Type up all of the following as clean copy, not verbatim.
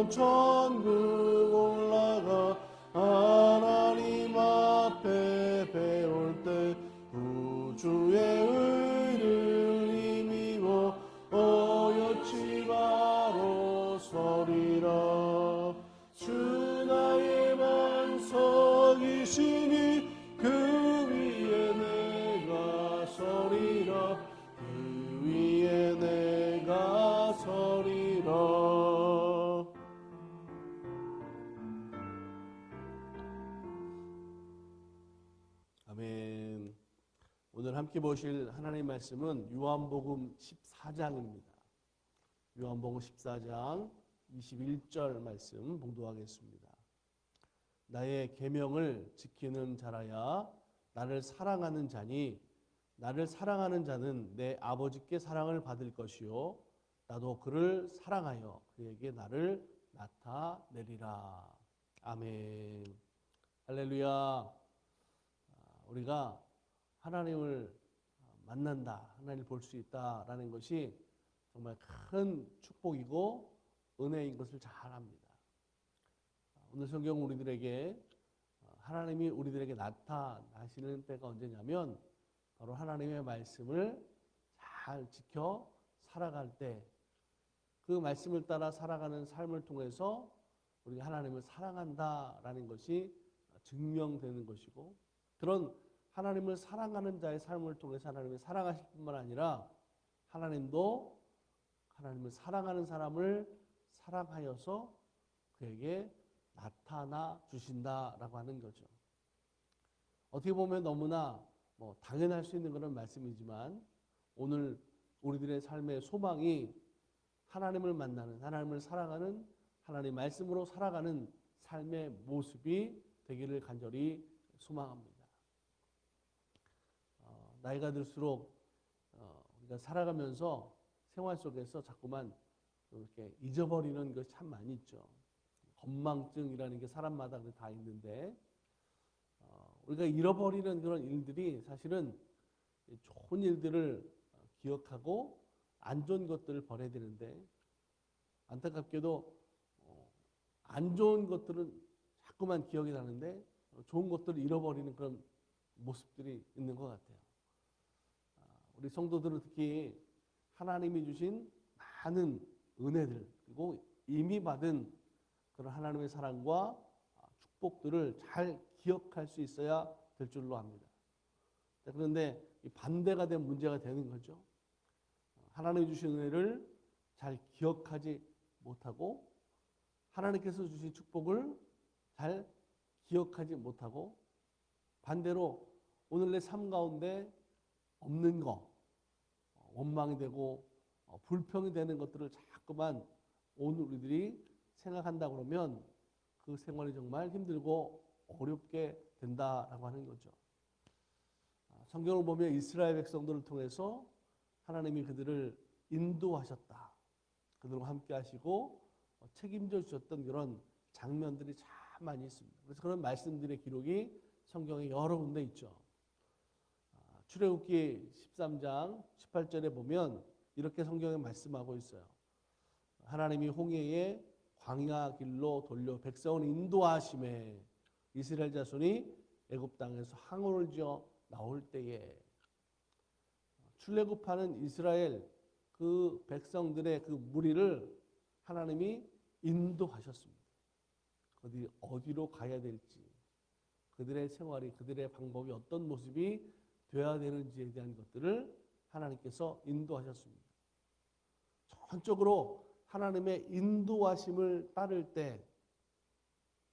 천국 올라가 하나님 앞에 배울 때 구주의 의를 힘입어 어여치 바로 서리라. 주 나의 반석이시니 그 위에 내가 서리라. 그 위에 내가 서리라. 아멘. 오늘 함께 보실 하나님의 말씀은 요한복음 14장입니다. 요한복음 14장 21절 말씀 봉독하겠습니다. 나의 계명을 지키는 자라야 나를 사랑하는 자니 나를 사랑하는 자는 내 아버지께 사랑을 받을 것이요 나도 그를 사랑하여 그에게 나를 나타내리라. 아멘. 할렐루야. 우리가 하나님을 만난다, 하나님을 볼 수 있다라는 것이 정말 큰 축복이고 은혜인 것을 잘 압니다. 오늘 성경 우리들에게 하나님이 우리들에게 나타나시는 때가 언제냐면 바로 하나님의 말씀을 잘 지켜 살아갈 때, 그 말씀을 따라 살아가는 삶을 통해서 우리가 하나님을 사랑한다라는 것이 증명되는 것이고, 그런 하나님을 사랑하는 자의 삶을 통해서 하나님을 사랑하실 뿐만 아니라 하나님도 하나님을 사랑하는 사람을 사랑하여서 그에게 나타나 주신다라고 하는 거죠. 어떻게 보면 너무나 당연할 수 있는 그런 말씀이지만 오늘 우리들의 삶의 소망이 하나님을 만나는, 하나님을 사랑하는, 하나님 말씀으로 살아가는 삶의 모습이 되기를 간절히 소망합니다. 나이가 들수록 우리가 살아가면서 생활 속에서 자꾸만 이렇게 잊어버리는 것이 참 많이 있죠. 건망증이라는 게 사람마다 다 있는데 우리가 잃어버리는 그런 일들이 사실은 좋은 일들을 기억하고 안 좋은 것들을 버려야 되는데, 안타깝게도 안 좋은 것들은 자꾸만 기억이 나는데 좋은 것들을 잃어버리는 그런 모습들이 있는 것 같아요. 우리 성도들은 특히 하나님이 주신 많은 은혜들, 그리고 이미 받은 그런 하나님의 사랑과 축복들을 잘 기억할 수 있어야 될 줄로 압니다. 그런데 반대가 된 문제가 되는 거죠. 하나님이 주신 은혜를 잘 기억하지 못하고 하나님께서 주신 축복을 잘 기억하지 못하고, 반대로 오늘 내 삶 가운데 없는 거, 원망이 되고 불평이 되는 것들을 자꾸만 오늘 우리들이 생각한다 그러면 그 생활이 정말 힘들고 어렵게 된다라고 하는 거죠. 성경을 보면 이스라엘 백성들을 통해서 하나님이 그들을 인도하셨다, 그들과 함께 하시고 책임져 주셨던 그런 장면들이 참 많이 있습니다. 그래서 그런 말씀들의 기록이 성경에 여러 군데 있죠. 출애굽기 13장 18절에 보면 이렇게 성경에 말씀하고 있어요. 하나님이 홍해에 광야 길로 돌려 백성을 인도하심에 이스라엘 자손이 애굽 땅에서 항원을 지어 나올 때에, 출애굽하는 이스라엘 그 백성들의 그 무리를 하나님이 인도하셨습니다. 그들이 어디로 가야 될지, 그들의 생활이, 그들의 방법이 어떤 모습이 되어야 되는지에 대한 것들을 하나님께서 인도하셨습니다. 전적으로 하나님의 인도하심을 따를 때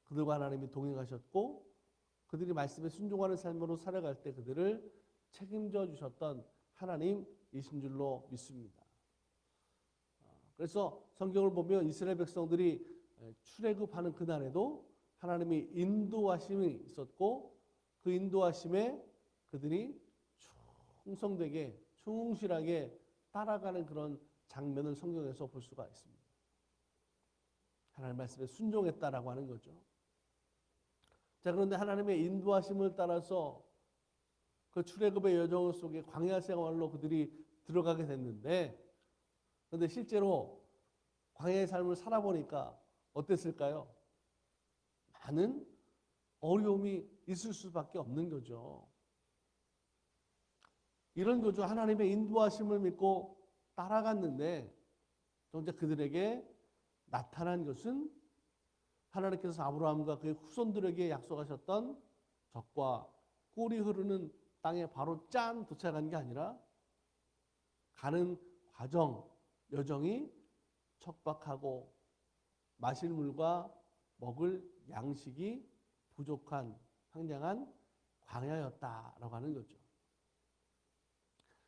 그들과 하나님이 동행하셨고, 그들이 말씀에 순종하는 삶으로 살아갈 때 그들을 책임져 주셨던 하나님이신 줄로 믿습니다. 그래서 성경을 보면 이스라엘 백성들이 출애굽하는 그날에도 하나님이 인도하심이 있었고, 그 인도하심에 그들이 충성되게 충실하게 따라가는 그런 장면을 성경에서 볼 수가 있습니다. 하나님 말씀에 순종했다라고 하는 거죠. 자, 그런데 하나님의 인도하심을 따라서 그 출애굽의 여정 속에 광야 생활로 그들이 들어가게 됐는데, 그런데 실제로 광야의 삶을 살아보니까 어땠을까요? 많은 어려움이 있을 수밖에 없는 거죠. 이런 거죠. 하나님의 인도하심을 믿고 따라갔는데 정작 그들에게 나타난 것은 하나님께서 아브라함과 그의 후손들에게 약속하셨던 젖과 꿀이 흐르는 땅에 바로 짠 도착한 게 아니라 가는 과정, 여정이 척박하고 마실 물과 먹을 양식이 부족한 황량한 광야였다라고 하는 거죠.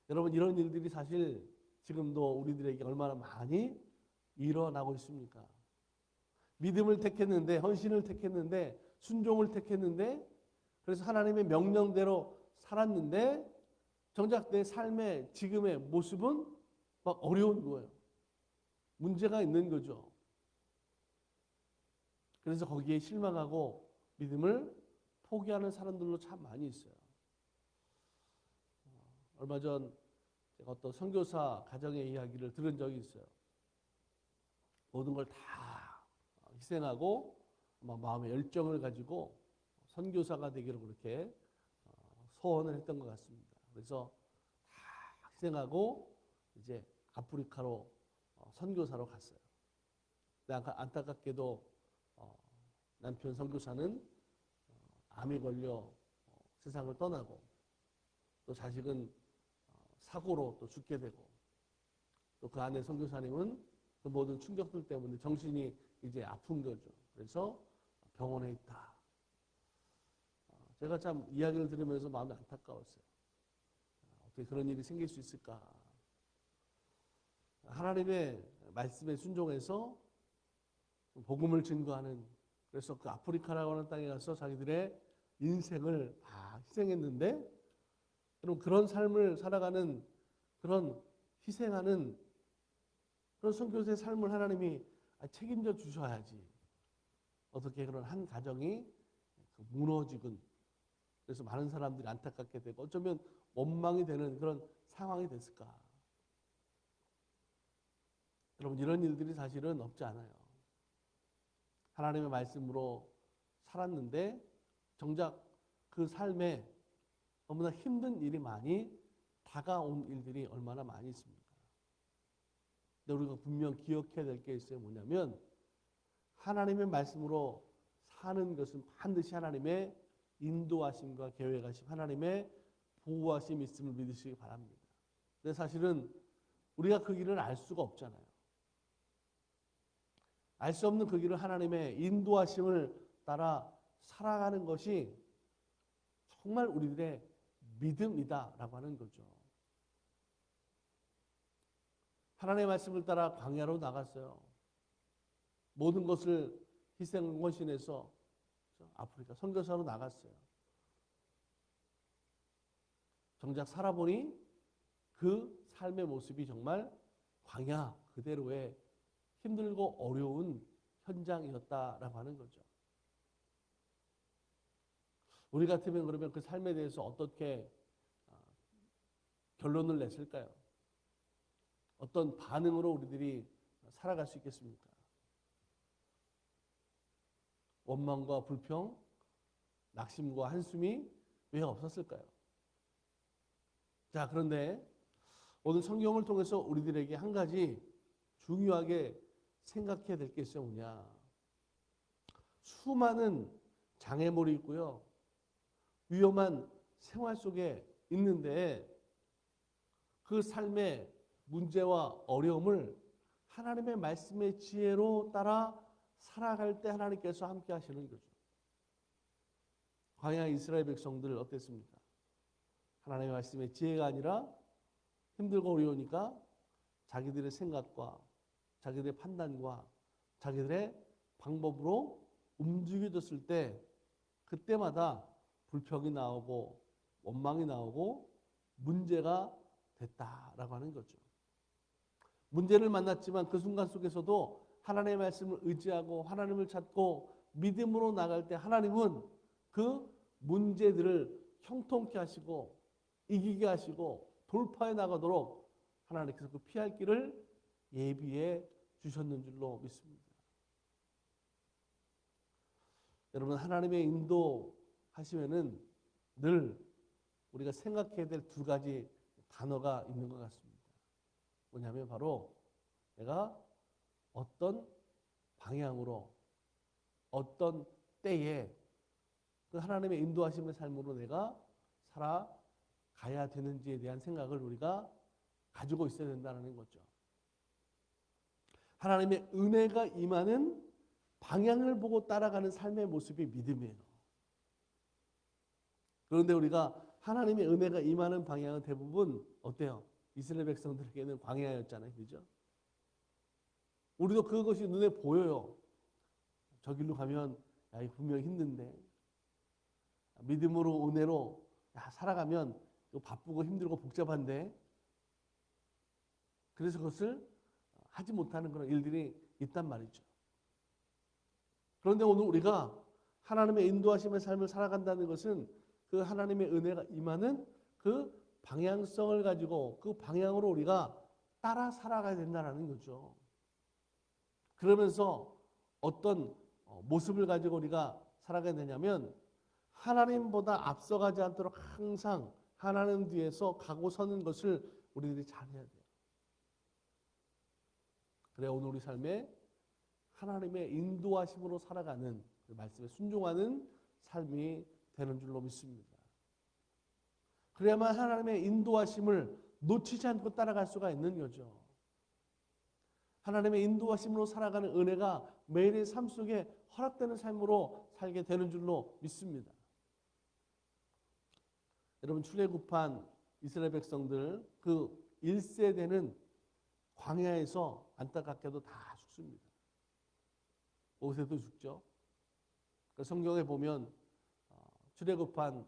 여러분, 이런 일들이 사실 지금도 우리들에게 얼마나 많이 일어나고 있습니까? 믿음을 택했는데, 헌신을 택했는데, 순종을 택했는데, 그래서 하나님의 명령대로 살았는데 정작 내 삶의 지금의 모습은 막 어려운 거예요. 문제가 있는 거죠. 그래서 거기에 실망하고 믿음을 포기하는 사람들도 참 많이 있어요. 얼마 전 제가 어떤 선교사 가정의 이야기를 들은 적이 있어요. 모든 걸 다 희생하고 마음의 열정을 가지고 선교사가 되기로 그렇게 소원을 했던 것 같습니다. 그래서 다 희생하고 이제 아프리카로 선교사로 갔어요. 근데 안타깝게도 남편 선교사는 암이 걸려 세상을 떠나고 또 자식은 사고로 또 죽게 되고 또 그 아내 선교사님은 그 모든 충격들 때문에 정신이 이제 아픈 거죠. 그래서 병원에 있다. 제가 참 이야기를 들으면서 마음이 안타까웠어요. 어떻게 그런 일이 생길 수 있을까? 하나님의 말씀에 순종해서 복음을 증거하는, 그래서 그 아프리카라고 하는 땅에 가서 자기들의 인생을 다 희생했는데, 여러분, 그런 삶을 살아가는, 그런 희생하는 그런 선교사의 삶을 하나님이 책임져 주셔야지. 어떻게 그런 한 가정이 무너지군, 그래서 많은 사람들이 안타깝게 되고 어쩌면 원망이 되는 그런 상황이 됐을까? 여러분, 이런 일들이 사실은 없지 않아요. 하나님의 말씀으로 살았는데 정작 그 삶에 너무나 힘든 일이 많이 다가온 일들이 얼마나 많이 있습니까? 근데 우리가 분명 기억해야 될 게 있어요. 뭐냐면 하나님의 말씀으로 사는 것은 반드시 하나님의 인도하심과 계획하심, 하나님의 보호하심이 있음을 믿으시기 바랍니다. 근데 사실은 우리가 그 길을 알 수가 없잖아요. 알 수 없는 그 길을 하나님의 인도하심을 따라 살아가는 것이 정말 우리들의 믿음이다라고 하는 거죠. 하나님의 말씀을 따라 광야로 나갔어요. 모든 것을 희생 헌신해서 아프리카 선교사로 나갔어요. 정작 살아보니 그 삶의 모습이 정말 광야 그대로의 힘들고 어려운 현장이었다라고 하는 거죠. 우리 같으면 그러면 그 삶에 대해서 어떻게 결론을 냈을까요? 어떤 반응으로 우리들이 살아갈 수 있겠습니까? 원망과 불평, 낙심과 한숨이 왜 없었을까요? 자, 그런데 오늘 성경을 통해서 우리들에게 한 가지 중요하게 생각해야 될 게 있어요. 뭐냐? 수많은 장애물이 있고요. 위험한 생활 속에 있는데 그 삶의 문제와 어려움을 하나님의 말씀의 지혜로 따라 살아갈 때 하나님께서 함께 하시는 거죠. 광야 이스라엘 백성들 어땠습니까? 하나님의 말씀의 지혜가 아니라 힘들고 어려우니까 자기들의 생각과 자기들의 판단과 자기들의 방법으로 움직여졌을 때 그때마다 불평이 나오고 원망이 나오고 문제가 됐다라고 하는 거죠. 문제를 만났지만 그 순간 속에서도 하나님의 말씀을 의지하고 하나님을 찾고 믿음으로 나갈 때 하나님은 그 문제들을 형통케 하시고 이기게 하시고 돌파해 나가도록 하나님께서 그 피할 길을 예비해 주셨는 줄로 믿습니다. 여러분, 하나님의 인도하시면은 늘 우리가 생각해야 될 두 가지 단어가 있는 것 같습니다. 뭐냐면 바로 내가 어떤 방향으로 어떤 때에 그 하나님의 인도하심의 삶으로 내가 살아가야 되는지에 대한 생각을 우리가 가지고 있어야 된다는 거죠. 하나님의 은혜가 임하는 방향을 보고 따라가는 삶의 모습이 믿음이에요. 그런데 우리가 하나님의 은혜가 임하는 방향은 대부분 어때요? 이스라엘 백성들에게는 광야였잖아요. 그죠? 우리도 그것이 눈에 보여요. 저 길로 가면 야, 이거 분명히 힘든데. 믿음으로 은혜로 살아가면 바쁘고 힘들고 복잡한데. 그래서 그것을 하지 못하는 그런 일들이 있단 말이죠. 그런데 오늘 우리가 하나님의 인도하심의 삶을 살아간다는 것은 그 하나님의 은혜가 임하는 그 방향성을 가지고 그 방향으로 우리가 따라 살아가야 된다는 거죠. 그러면서 어떤 모습을 가지고 우리가 살아가야 되냐면 하나님보다 앞서가지 않도록 항상 하나님 뒤에서 가고 서는 것을 우리들이 잘해야 돼요. 그래 오늘 우리 삶에 하나님의 인도하심으로 살아가는 그 말씀에 순종하는 삶이 되는 줄로 믿습니다. 그래야만 하나님의 인도하심을 놓치지 않고 따라갈 수가 있는 거죠. 하나님의 인도하심으로 살아가는 은혜가 매일의 삶 속에 허락되는 삶으로 살게 되는 줄로 믿습니다. 여러분 출애굽한 이스라엘 백성들 그 1세대는 광야에서 안타깝게도 다 죽습니다. 모세도 죽죠. 성경에 보면 출애굽한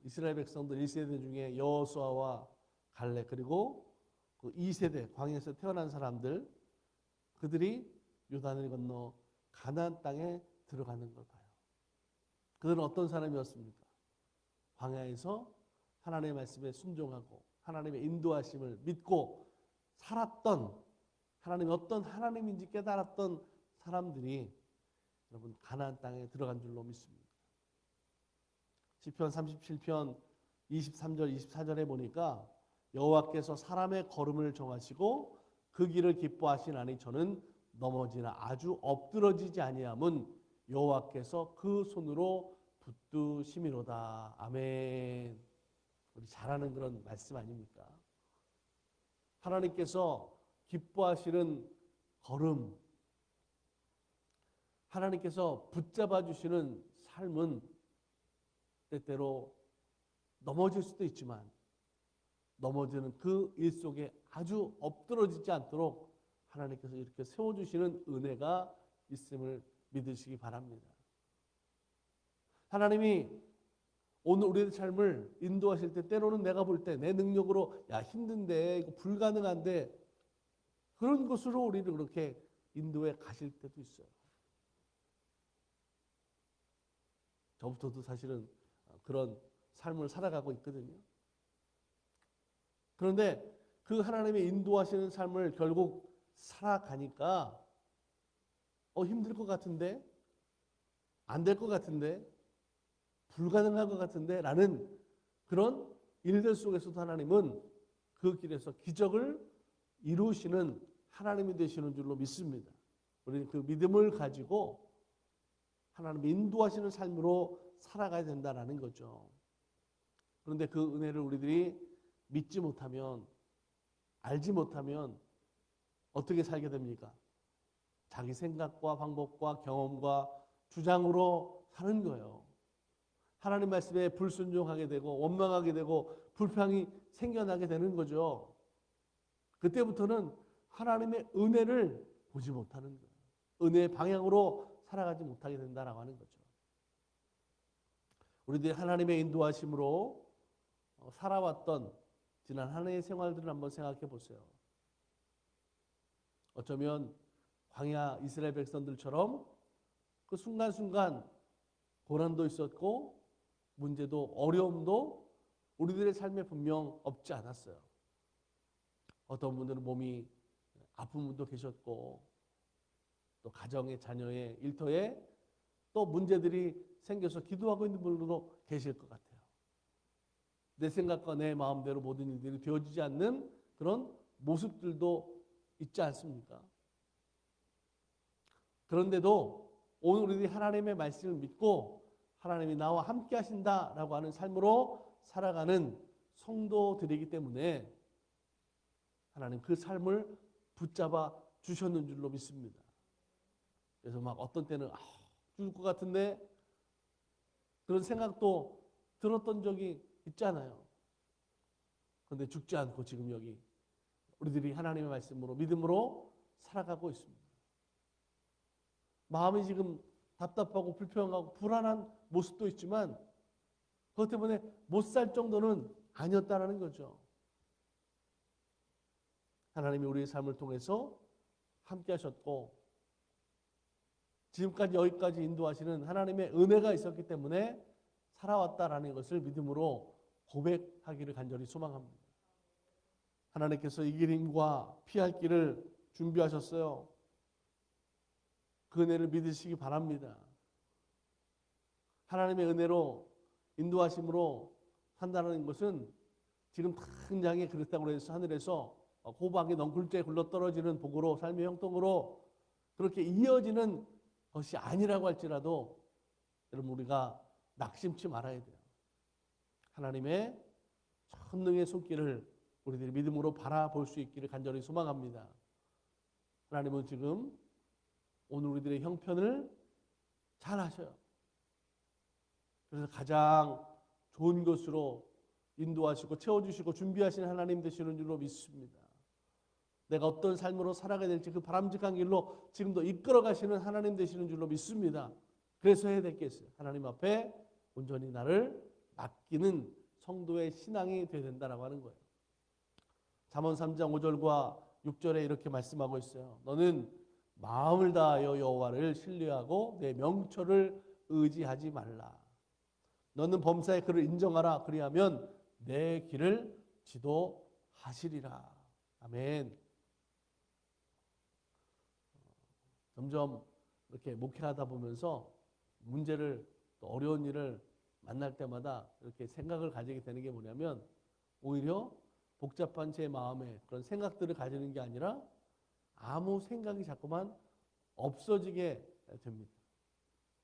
이스라엘 백성들 1세대 중에 여호수아와 갈렙 그리고 그 2세대 광야에서 태어난 사람들 그들이 요단을 건너 가나안 땅에 들어가는 걸 봐요. 그들은 어떤 사람이었습니까? 광야에서 하나님의 말씀에 순종하고 하나님의 인도하심을 믿고 살았던 하나님이 어떤 하나님인지 깨달았던 사람들이 여러분 가나안 땅에 들어간 줄로 믿습니다. 시편 37편 23절 24절에 보니까 여호와께서 사람의 걸음을 정하시고 그 길을 기뻐하시나니 저는 넘어지나 아주 엎드러지지 아니함은 여호와께서 그 손으로 붙드심이로다. 아멘. 우리 잘 아는 그런 말씀 아닙니까? 하나님께서 기뻐하시는 걸음, 하나님께서 붙잡아 주시는 삶은 때때로 넘어질 수도 있지만 넘어지는 그 일 속에 아주 엎드러지지 않도록 하나님께서 이렇게 세워주시는 은혜가 있음을 믿으시기 바랍니다. 하나님이 오늘 우리의 삶을 인도하실 때 때로는 내가 볼 때 내 능력으로 야 힘든데 이거 불가능한데 그런 것으로 우리를 그렇게 인도해 가실 때도 있어요. 저부터도 사실은 그런 삶을 살아가고 있거든요. 그런데 그 하나님의 인도하시는 삶을 결국 살아가니까 힘들 것 같은데 안 될 것 같은데 불가능한 것 같은데 라는 그런 일들 속에서도 하나님은 그 길에서 기적을 이루시는 하나님이 되시는 줄로 믿습니다. 우리는 그 믿음을 가지고 하나님이 인도하시는 삶으로 살아가야 된다는 거죠. 그런데 그 은혜를 우리들이 믿지 못하면 알지 못하면 어떻게 살게 됩니까? 자기 생각과 방법과 경험과 주장으로 사는 거예요. 하나님 말씀에 불순종하게 되고 원망하게 되고 불평이 생겨나게 되는 거죠. 그때부터는 하나님의 은혜를 보지 못하는 거예요. 은혜의 방향으로 살아가지 못하게 된다라고 하는 거죠. 우리들이 하나님의 인도하심으로 살아왔던 지난 한 해의 생활들을 한번 생각해 보세요. 어쩌면 광야 이스라엘 백성들처럼 그 순간순간 고난도 있었고 문제도 어려움도 우리들의 삶에 분명 없지 않았어요. 어떤 분들은 몸이 아픈 분도 계셨고 또 가정의 자녀의 일터에 또 문제들이 생겨서 기도하고 있는 분들도 계실 것 같아요. 내 생각과 내 마음대로 모든 일들이 되어지지 않는 그런 모습들도 있지 않습니까? 그런데도 오늘 우리들이 하나님의 말씀을 믿고 하나님이 나와 함께 하신다라고 하는 삶으로 살아가는 성도들이기 때문에 하나님 그 삶을 붙잡아 주셨는 줄로 믿습니다. 그래서 막 어떤 때는 죽을 것 같은데 그런 생각도 들었던 적이 있잖아요. 그런데 죽지 않고 지금 여기 우리들이 하나님의 말씀으로 믿음으로 살아가고 있습니다. 마음이 지금 답답하고 불평하고 불안한 모습도 있지만 그것 때문에 못 살 정도는 아니었다라는 거죠. 하나님이 우리의 삶을 통해서 함께 하셨고 지금까지 여기까지 인도하시는 하나님의 은혜가 있었기 때문에 살아왔다라는 것을 믿음으로 고백하기를 간절히 소망합니다. 하나님께서 이 길과 피할 길을 준비하셨어요. 그 은혜를 믿으시기 바랍니다. 하나님의 은혜로 인도하심으로 산다는 것은 지금 당장에 그랬다고 해서 하늘에서 호박이 넝쿨째 굴러떨어지는 복으로 삶의 형통으로 그렇게 이어지는 것이 아니라고 할지라도 여러분 우리가 낙심치 말아야 돼요. 하나님의 전능의 손길을 우리들이 믿음으로 바라볼 수 있기를 간절히 소망합니다. 하나님은 지금 오늘 우리들의 형편을 잘 아셔요. 그래서 가장 좋은 것으로 인도하시고 채워주시고 준비하시는 하나님 되시는 줄로 믿습니다. 내가 어떤 삶으로 살아가야 될지 그 바람직한 길로 지금도 이끌어 가시는 하나님 되시는 줄로 믿습니다. 그래서 해야 될 게 있어요. 하나님 앞에 온전히 나를 맡기는 성도의 신앙이 되어야 된다라고 하는 거예요. 잠언 3장 5절과 6절에 이렇게 말씀하고 있어요. 너는 마음을 다하여 여호와를 신뢰하고 내 명철을 의지하지 말라. 너는 범사에 그를 인정하라. 그리하면 내 길을 지도하시리라. 아멘. 점점 이렇게 목회하다 보면서 문제를 또 어려운 일을 만날 때마다 이렇게 생각을 가지게 되는 게 뭐냐면 오히려 복잡한 제 마음에 그런 생각들을 가지는 게 아니라 아무 생각이 자꾸만 없어지게 됩니다.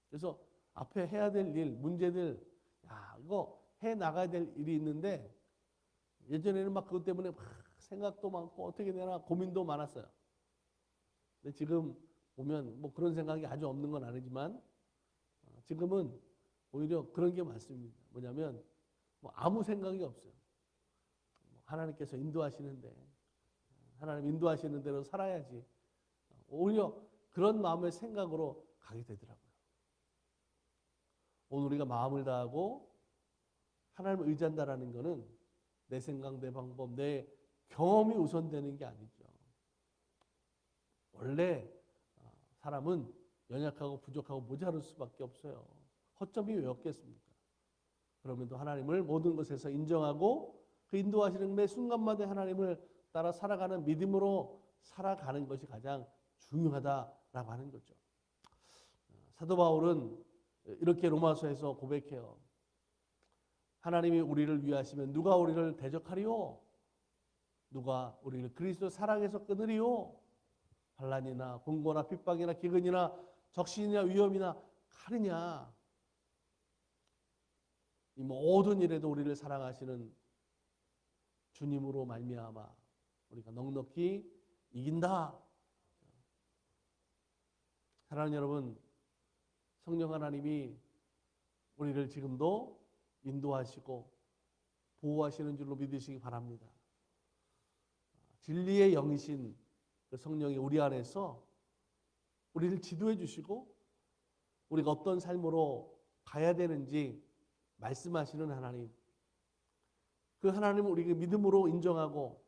그래서 앞에 해야 될 일, 문제들, 이거 해 나가야 될 일이 있는데 예전에는 막 그것 때문에 막 생각도 많고 어떻게 되나 고민도 많았어요. 근데 지금 보면 뭐 그런 생각이 아주 없는 건 아니지만 지금은 오히려 그런 게 많습니다. 뭐냐면 뭐 아무 생각이 없어요. 하나님께서 인도하시는데 하나님 인도하시는 대로 살아야지. 오히려 그런 마음의 생각으로 가게 되더라고요. 오늘 우리가 마음을 다하고 하나님을 의지한다라는 것은 내 생각, 내 방법, 내 경험이 우선되는 게 아니죠. 원래 사람은 연약하고 부족하고 모자랄 수밖에 없어요. 허점이 왜 없겠습니까? 그럼에도 하나님을 모든 것에서 인정하고 그 인도하시는 매 순간마다 하나님을 따라 살아가는 믿음으로 살아가는 것이 가장 중요하다라고 하는 거죠. 사도 바울은 이렇게 로마서에서 고백해요. 하나님이 우리를 위하시면 누가 우리를 대적하리요? 누가 우리를 그리스도 사랑에서 끊으리요? 환난이나 공고나 핍박이나 기근이나 적신이나 위험이나 칼이냐? 이 모든 일에도 우리를 사랑하시는 주님으로 말미암아 우리가 넉넉히 이긴다. 사랑하는 여러분, 성령 하나님이 우리를 지금도 인도하시고 보호하시는 줄로 믿으시기 바랍니다. 진리의 영이신 그 성령이 우리 안에서 우리를 지도해 주시고 우리가 어떤 삶으로 가야 되는지 말씀하시는 하나님, 그 하나님을 우리가 믿음으로 인정하고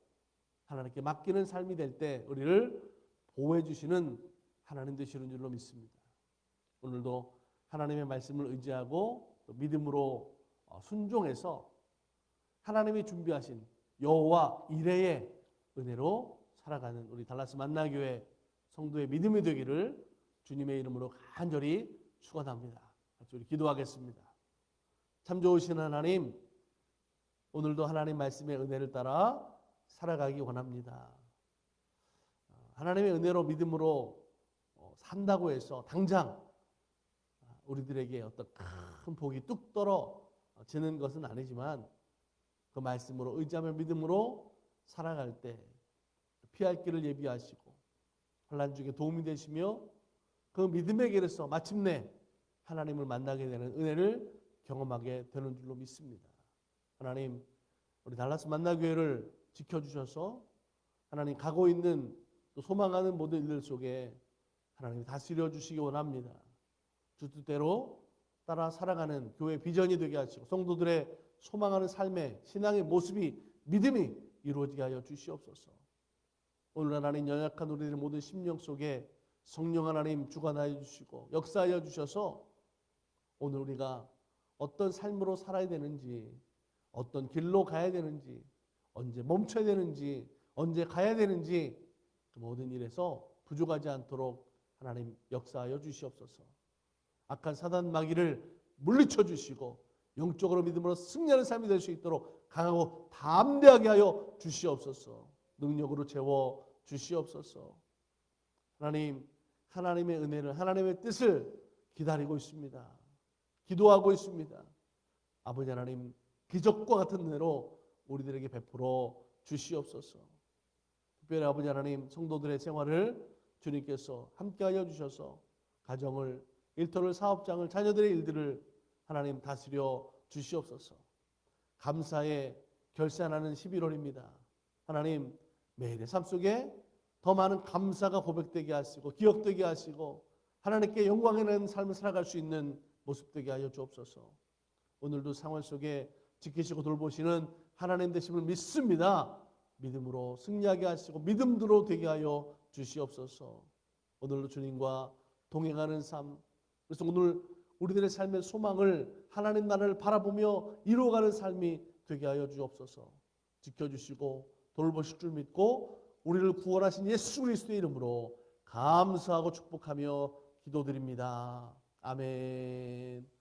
하나님께 맡기는 삶이 될 때 우리를 보호해 주시는 하나님 되시는 줄로 믿습니다. 오늘도 하나님의 말씀을 의지하고 믿음으로 순종해서 하나님이 준비하신 여호와 이레의 은혜로 살아가는 우리 달라스 만나교회 성도의 믿음이 되기를 주님의 이름으로 간절히 축원합니다. 같이 우리 기도하겠습니다. 참 좋으신 하나님, 오늘도 하나님 말씀의 은혜를 따라 살아가기 원합니다. 하나님의 은혜로 믿음으로 산다고 해서 당장 우리들에게 어떤 큰 복이 뚝 떨어지는 것은 아니지만 그 말씀으로 의지하며 믿음으로 살아갈 때 피할 길을 예비하시고 환난 중에 도움이 되시며 그 믿음의 길에서 마침내 하나님을 만나게 되는 은혜를 경험하게 되는 줄로 믿습니다. 하나님, 우리 달라스 만나교회를 지켜주셔서 하나님 가고 있는 또 소망하는 모든 일들 속에 하나님 다스려 주시기 원합니다. 주 뜻대로 따라 살아가는 교회 비전이 되게 하시고 성도들의 소망하는 삶의 신앙의 모습이 믿음이 이루어지게 하여 주시옵소서. 오늘 하나님 연약한 우리들의 모든 심령 속에 성령 하나님 주관하여 주시고 역사하여 주셔서 오늘 우리가 어떤 삶으로 살아야 되는지, 어떤 길로 가야 되는지, 언제 멈춰야 되는지, 언제 가야 되는지 그 모든 일에서 부족하지 않도록 하나님 역사하여 주시옵소서. 악한 사단 마귀를 물리쳐 주시고 영적으로 믿음으로 승리하는 삶이 될 수 있도록 강하고 담대하게 하여 주시옵소서. 능력으로 채워 주시옵소서. 하나님, 하나님의 은혜를, 하나님의 뜻을 기다리고 있습니다. 기도하고 있습니다. 아버지 하나님, 기적과 같은 은혜로 우리들에게 베풀어 주시옵소서. 특별히 아버지 하나님, 성도들의 생활을 주님께서 함께하여 주셔서 가정을, 일터를, 사업장을, 자녀들의 일들을 하나님 다스려 주시옵소서. 감사의 결산하는 11월입니다. 하나님, 매일의 삶 속에 더 많은 감사가 고백되게 하시고 기억되게 하시고 하나님께 영광 있는 삶을 살아갈 수 있는 모습 되게 하여 주옵소서. 오늘도 상황 속에 지키시고 돌보시는 하나님 되심을 믿습니다. 믿음으로 승리하게 하시고 믿음대로 되게 하여 주시옵소서. 오늘도 주님과 동행하는 삶, 그래서 오늘 우리들의 삶의 소망을 하나님 나라를 바라보며 이루어가는 삶이 되게 하여 주옵소서. 지켜주시고 돌보실 줄 믿고 우리를 구원하신 예수 그리스도의 이름으로 감사하고 축복하며 기도드립니다. 아멘.